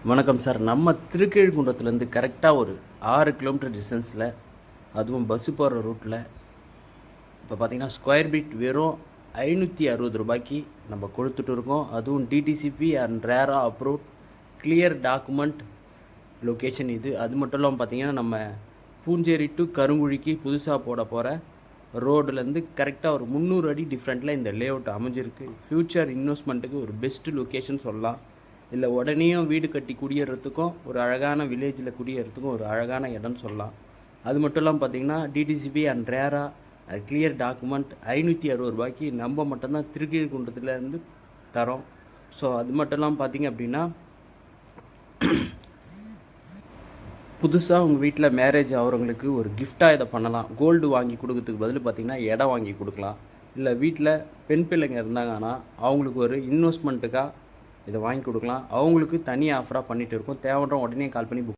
வணக்கம் சார். நம்ம திருக்கேழ்குன்றத்துலேருந்து கரெக்டாக ஒரு 6 கிலோமீட்டர் டிஸ்டன்ஸில், அதுவும் பஸ்ஸு போகிற ரூட்டில் இப்போ பார்த்தீங்கன்னா ஸ்கொயர் ஃபீட் வெறும் ரூ. 560 நம்ம கொடுத்துட்டு இருக்கோம். அதுவும் டிடிசிபி அண்ட் ரேரா அப்ரூவ்ட் கிளியர் டாக்குமெண்ட் லொக்கேஷன் இது. அது மட்டும் இல்லாமல் பார்த்தீங்கன்னா நம்ம பூஞ்சேரி டு கருங்குழிக்கு புதுசாக போட போகிற ரோடுலேருந்து கரெக்டாக ஒரு 300 அடி டிஃப்ரெண்ட்டில் இந்த லே அவுட் அமைஞ்சிருக்கு. ஃப்யூச்சர் இன்வெஸ்ட்மெண்ட்டுக்கு ஒரு பெஸ்ட்டு லொக்கேஷன் சொல்லலாம். இல்லை உடனேயும் வீடு கட்டி குடியேறதுக்கும் ஒரு அழகான வில்லேஜில் குடியேறதுக்கும் ஒரு அழகான இடம்னு சொல்லலாம். அது மட்டும் இல்லாமல் பார்த்தீங்கன்னா டிடிசிபி அண்ட் ரேரா கிளியர் டாக்குமெண்ட் ரூ. 560 நம்ம மட்டும்தான் திருக்கீழ்குன்றத்துலேருந்து தரோம். ஸோ அது மட்டும் இல்லாமல் பார்த்தீங்க அப்படின்னா புதுசாக உங்கள் வீட்டில் மேரேஜ் ஆகிறவங்களுக்கு ஒரு கிஃப்டாக இதை பண்ணலாம். கோல்டு வாங்கி கொடுக்கறதுக்கு பதில் பார்த்திங்கன்னா இடம் வாங்கி கொடுக்கலாம். இல்லை வீட்டில் பெண் பிள்ளைங்க இருந்தாங்கன்னா அவங்களுக்கு ஒரு இன்வெஸ்ட்மெண்ட்டுக்காக இதை வாங்கி கொடுக்கலாம். அவங்களுக்கு தனி ஆஃபராக பண்ணிகிட்டு இருக்கோம். தேவைன்ற உடனே கால் பண்ணி புக்